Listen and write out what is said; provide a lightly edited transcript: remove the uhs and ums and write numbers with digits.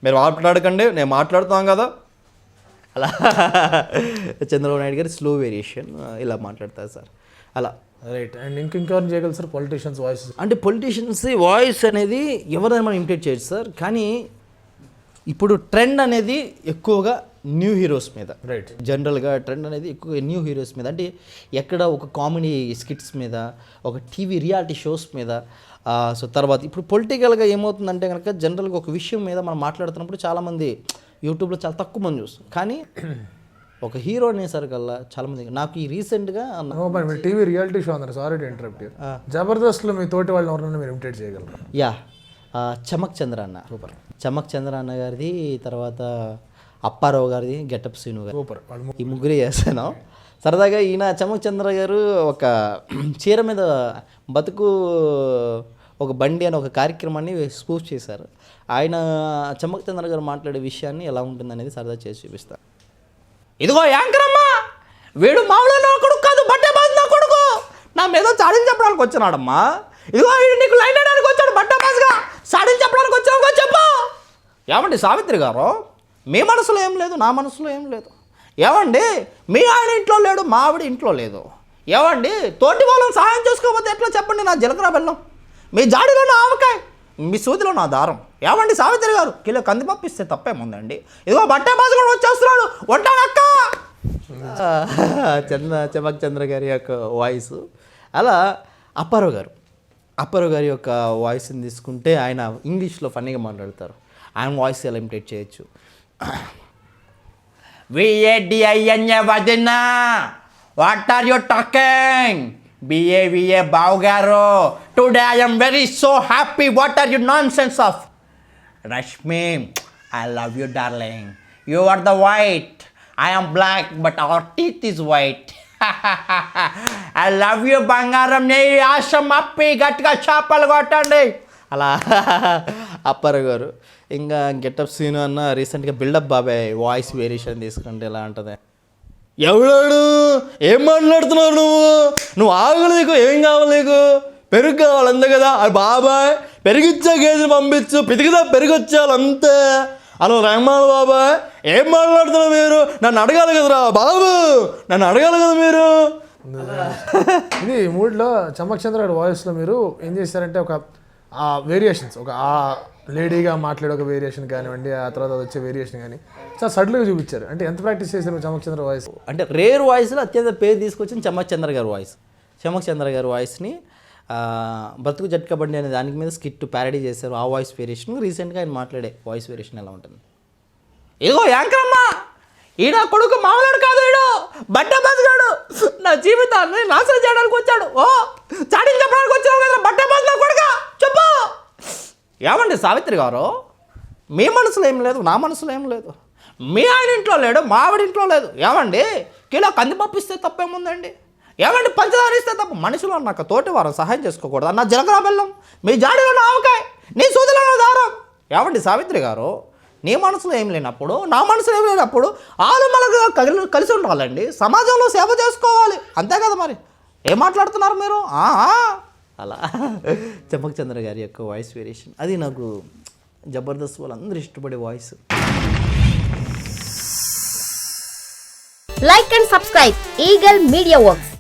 మీరు మాట్లాడకండి, నేను మాట్లాడుతాం కదా అలా. చంద్రబాబు నాయుడు గారి స్లో వేరియేషన్ ఇలా మాట్లాడతారు సార్ అలా. రైట్. అండ్ ఇంకెవరు చేయగలరు సార్ పొలిటీషియన్స్ వాయిస్? అంటే పొలిటీషియన్స్ వాయిస్ అనేది ఎవరైనా మనం ఇమిటేట్ చేయొచ్చు సార్, కానీ ఇప్పుడు ట్రెండ్ అనేది ఎక్కువగా న్యూ హీరోస్ మీద. రైట్. జనరల్గా ట్రెండ్ అనేది ఎక్కువ న్యూ హీరోస్ మీద, అంటే ఎక్కడ ఒక కామెడీ స్కిట్స్ మీద, ఒక టీవీ రియాలిటీ షోస్ మీద. సో తర్వాత ఇప్పుడు పొలిటికల్గా ఏమవుతుందంటే కనుక జనరల్గా ఒక విషయం మీద మనం మాట్లాడుతున్నప్పుడు చాలామంది యూట్యూబ్లో చాలా తక్కువ మంది చూస్తారు, కానీ ఒక హీరో అనేసరికల్లా చాలామంది. నాకు ఈ రీసెంట్గా మీరు టీవీ రియాలిటీ షో అన్నారు, సారీ టు ఇంటరప్ట్. జబర్దస్త్లో మీ తోటి వాళ్ళని ఎవరైనా మీరు ఇమిటేట్ చేయగలరు? యా, చమక్ చంద్ర అన్న. సూపర్. చమక్ చంద్ర అన్న గారిది, తర్వాత అప్పారావు గారిది, గెటప్ సీను గారు, సూపర్. ఈ ముగ్గురే చేస్తాను. సరదాగా ఈయన చమక్ చంద్ర గారు ఒక చీర మీద బతుకు ఒక బండి అని ఒక కార్యక్రమాన్ని స్పూఫ్ చేశారు. ఆయన చమక్ చంద్ర గారు మాట్లాడే విషయాన్ని ఎలా ఉంటుందనేది సరదా చేసి చూపిస్తారు. ఇదిగో యాంకరమ్మా, వీడు మామూలు నా కొడుకు కాదు, బట్టే బాజ్ నా కొడుకు, నా మీద చాడీలు చెప్పడానికి వచ్చినాడమ్మా. ఇదిగో వీడు నీకు లైన్ వేయడానికి వచ్చాడు, బట్టే బాజ్గా చాడీలు చెప్పడానికి వచ్చావు చెప్పు. ఏమండి సావిత్రి గారు, మీ మనసులో ఏం లేదు, నా మనసులో ఏం లేదు. ఏమండి మీ ఆయన ఇంట్లో లేడు, మా ఆవిడ ఇంట్లో లేదు. ఏమండి తోటి వాళ్ళని సహాయం చేసుకోకపోతే ఎట్లా చెప్పండి? నా జీలకర్ర బెల్లం, మీ జాడిలో నా ఆవకాయ, మీ సూదిలో నా దారం. ఏమండి సావిత్రి గారు, కిలో కందిపప్పు ఇస్తే తప్పేముందండి? ఇదిగో బట్టే బాజు కూడా వచ్చేస్తున్నాడు, వంటానక్క. చమక్ చంద్ర గారి యొక్క వాయిస్. అలా అప్పారావు గారి యొక్క వాయిస్ని తీసుకుంటే ఆయన ఇంగ్లీష్లో ఫన్నీగా మాట్లాడతారు. ఆయన వాయిస్ ఎలా ఇమిటేట్ చేయొచ్చు. VADINA వదినా, what are you talking? BAVA బావగారు, today I am very so happy. What are you nonsense of? Rashmi, I love you darling. You are the white, I am black, but our teeth is white. I love you బంగారం, నీ ఆశం అప్పి గట్టిగా చేపలు కొట్టండి అలా. అప్పారావు గారు. ఇంకా getup scene అన్న రీసెంట్గా బిల్డప్ బాబాయ్ వాయిస్ వేరియేషన్ తీసుకుంటే ఎలా ఉంటుంది? ఎవడాడు, ఏం మాట్లాడుతున్నావు నువ్వు ఆగలు, నీకు ఏం కావాలి? నీకు పెరుగు కావాలి అంతే కదా. అది బాబాయ్ పెరిగిచ్చా కేజీ పంపించు, పితికిదా పెరుగు వచ్చేయాలి అంతే. అలా రెహమాన్ బాబాయ్ ఏం మాట్లాడుతున్నావు మీరు? నన్ను అడగాలి కదరా బాబు, నన్ను అడగాలి కదా మీరు. ఇది మూడ్లో చమక్ చంద్ర గారి వాయిస్లో మీరు ఏం చేశారంటే ఒక వేరియేషన్స్, ఒక లేడీగా మాట్లాడే ఒక వేరియేషన్ కానివ్వండి, ఆ తర్వాత వచ్చే వేరియేషన్ కానీ చాలా సడల్గా చూపించారు. అంటే ఎంత ప్రాక్టీస్ చేశారు చమక్ చంద్ర వాయిస్? అంటే రేర్ వాయిస్లో అత్యంత పేరు తీసుకొచ్చింది చమక్ చంద్ర గారి వాయిస్. చమక్ చంద్ర గారి వాయిస్ని బతుకు జట్కబండి అనే దానికి మీద స్కిట్ ప్యారడీ చేశారు. ఆ వాయిస్ వేరియేషన్ రీసెంట్గా ఆయన మాట్లాడే వాయిస్ వేరియేషన్ ఎలా ఉంటుంది? ఇదిగో యాంకరమ్మా, ఈడ కొడుకు మామూలు కాదు, ఈడు బట్ట బతుగాడు, నా జీవితాన్ని నాశనం చేయడానికి వచ్చాడు. ఓ చాటింగ్ చెప్పడానికి వచ్చావు కదా, బట్ట బతుగా కొడుక చెప్పు. ఏమండి సావిత్రి గారు, మీ మనసులో ఏం లేదు, నా మనసులో ఏం లేదు. మీ ఆయన ఇంట్లో లేడు, మా ఆవిడ ఇంట్లో లేదు. ఏమండి కిలో కందిపప్పు ఇస్తే తప్పేముందండి? ఏమండి పంచదార ఇస్తే తప్ప? మనుషులు నాకు తోటి వారు సహాయం చేసుకోకూడదు. నా జీలకర్ర బెల్లం, మీ జాడిలో నా ఆవకాయ, నీ సూదిలో నా దారం. ఏమండి సావిత్రి గారు, నీ మనసులో ఏం లేనప్పుడు, నా మనసులో ఏం లేనప్పుడు ఆలుమలగా కలిసి ఉండాలండి, సమాజంలో సేవ చేసుకోవాలి, అంతే కదా. మరి ఏం మాట్లాడుతున్నారు మీరు? అలా చమక్ చంద్ర గారి యొక్క వాయిస్ వేరియేషన్ అది నాకు జబర్దస్త్ వాళ్ళందరూ ఇష్టపడే voice. Like and subscribe Eagle Media Works.